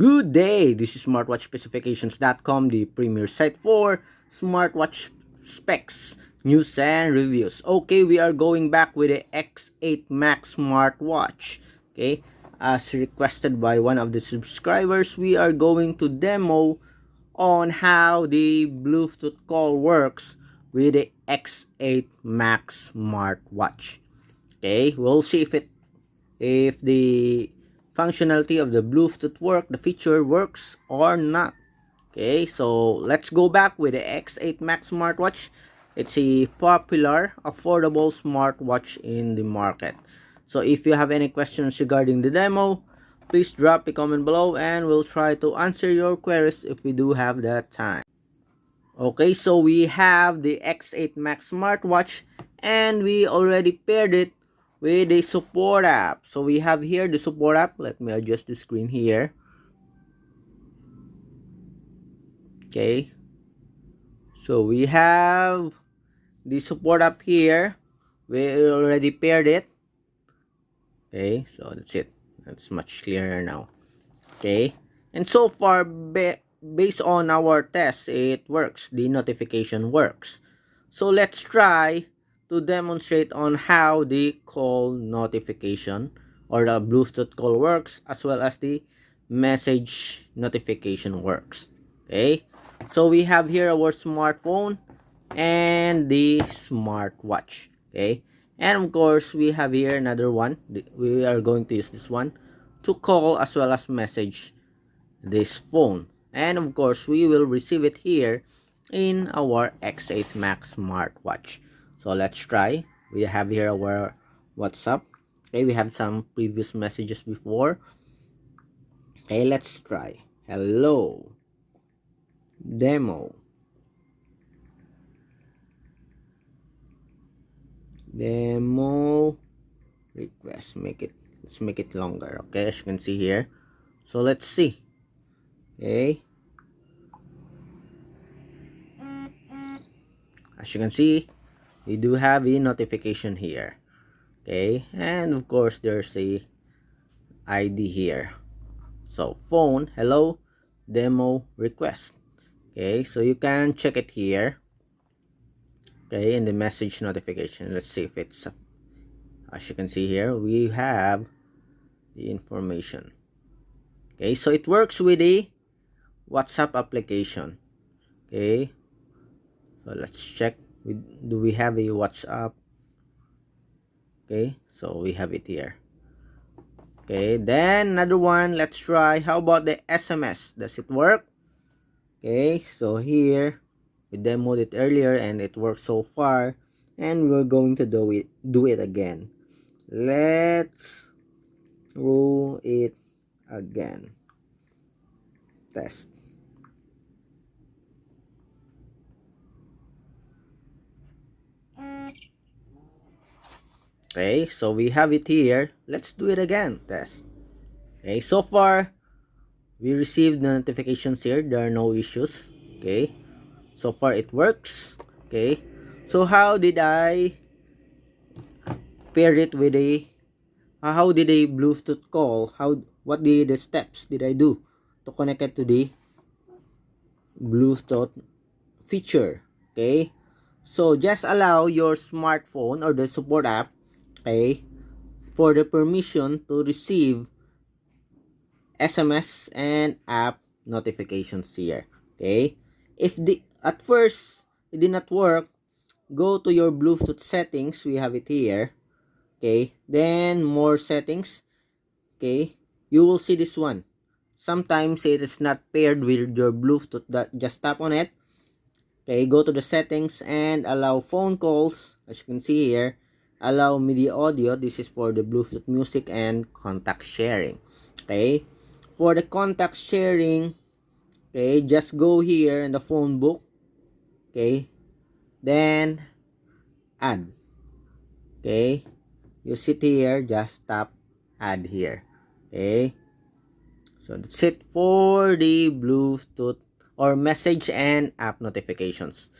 Good day! This is smartwatchspecifications.com, the premier site for smartwatch specs, news, and reviews. Okay, we are going back with the X8 Max smartwatch. Okay, as requested by one of the subscribers, we are going to demo on how the Bluetooth call works with the X8 Max smartwatch. Okay, we'll see if the functionality of the Bluetooth the feature works or not. Okay, so let's go back with the X8 Max smartwatch. It's a popular, affordable smartwatch in the market. So if you have any questions regarding the demo, please drop a comment below and we'll try to answer your queries if we do have that time. Okay, so we have the X8 Max smartwatch and we already paired it with the support app. So we have here the support app. Let me adjust the screen here. Okay, so we have the support app here. We already paired it. Okay, so that's it. That's much clearer now. Okay, and so far based on our test, it works. The notification works. So let's try to demonstrate on how the call notification or the Bluetooth call works, as well as the message notification works. Okay, so we have here our smartphone and the smartwatch. Okay, and of course we have here another one. We are going to use this one to call as well as message this phone, and of course we will receive it here in our X8 Max smartwatch. So let's try. We have here our WhatsApp. Okay, we have some previous messages before. Okay, let's try. Hello, demo request. Let's make it longer. Okay, as you can see here. So let's see. Okay, as you can see, we do have a notification here. Okay, and of course there's a ID here. So phone, hello, demo request. Okay, so you can check it here. Okay, in the message notification. Let's see if it's, as you can see here, we have the information. Okay, so it works with the WhatsApp application. Okay, so let's check. Do we have a WhatsApp? Okay, so we have it here. Okay, then another one. Let's try. How about the SMS? Does it work? Okay, so here we demoed it earlier and it worked so far, and we're going to do it again. Let's roll it again. Test. Okay, so we have it here. Let's do it again. Test. Okay, so far we received the notifications here. There are no issues. Okay, so far it works. Okay, so how did I pair it with a how did a Bluetooth call? What the steps did I do to connect it to the Bluetooth feature? Okay, so just allow your smartphone or the support app, okay, for the permission to receive SMS and app notifications here. Okay, if at first it did not work, go to your Bluetooth settings. We have it here. Okay, then more settings. Okay, you will see this one. Sometimes it is not paired with your Bluetooth. Just tap on it. Okay, go to the settings and allow phone calls. As you can see here, allow media audio. This is for the Bluetooth music and contact sharing. Okay, for the contact sharing, okay, just go here in the phone book. Okay, then add. Okay, you sit here, just tap add here. Okay, so that's it for the Bluetooth or message and app notifications.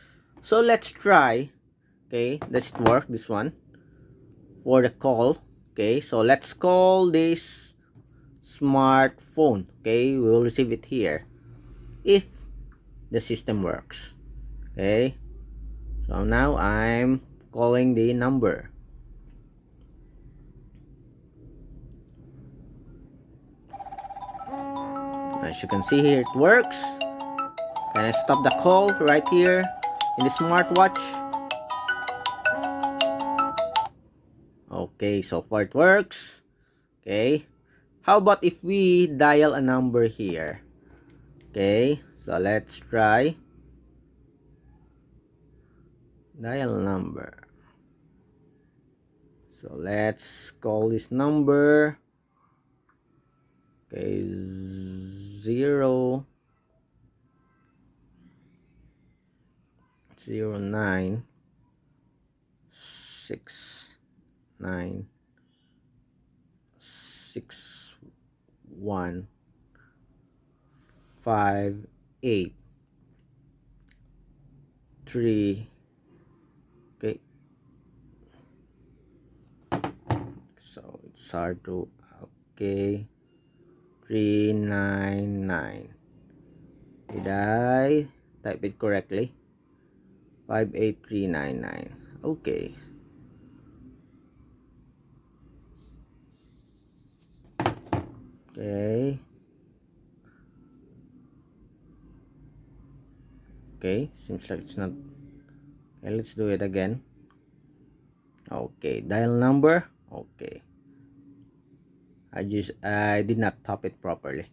So let's try. Okay, does it work, this one, for the call? Okay, so let's call this smartphone. Okay, we will receive it here if the system works. Okay, so now I'm calling the number. As you can see here, it works. Can I stop the call right here in the smartwatch? Okay, so far it works. Okay, how about if we dial a number here? Okay, so let's try dial number. So let's call this number. Okay, 009696158. Okay, so it's hard to, okay, 399. Did I type it correctly? 58399. Okay. Okay. Okay, seems like it's not. Okay, let's do it again. Okay, dial number. Okay. I did not tap it properly.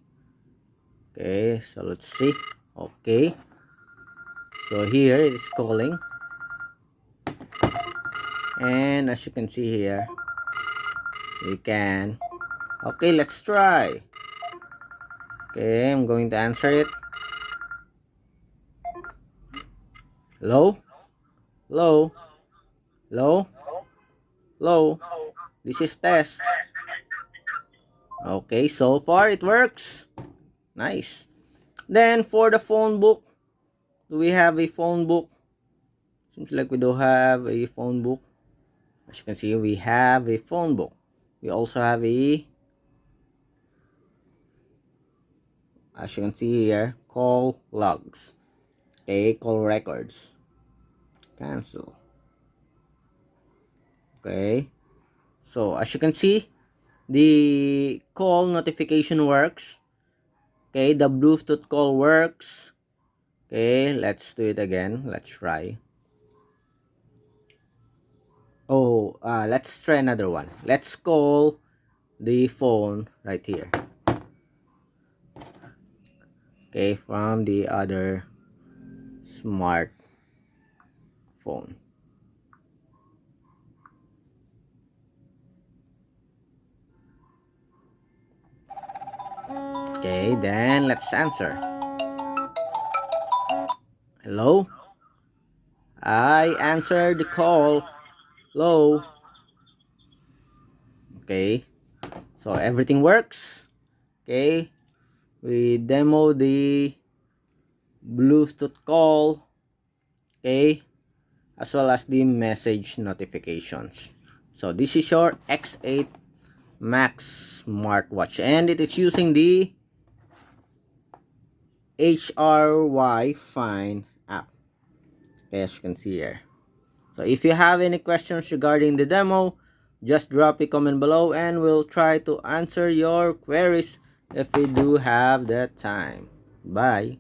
Okay, so let's see. Okay. So here it is calling. And as you can see here, we can. Okay, let's try. Okay, I'm going to answer it. Hello? Hello? Hello? Hello? This is test. Okay, so far it works. Nice. Then for the phone book, do we have a phone book? Seems like we do have a phone book. As you can see, we have a phone book. We also have a, as you can see here, call logs. Okay, call records. Cancel. Okay. So as you can see, the call notification works. Okay, the Bluetooth call works. Okay, let's do it again. Let's try. Oh, let's try another one. Let's call the phone right here. Okay, from the other smartphone. Okay, then let's answer. Hello? I answered the call. Hello? Okay, so everything works. Okay, we demo the Bluetooth call. Okay, as well as the message notifications. So this is your X8 Max smartwatch, and it is using the HRY Fine app, as you can see here. So if you have any questions regarding the demo, just drop a comment below and we'll try to answer your queries if we do have the time. Bye.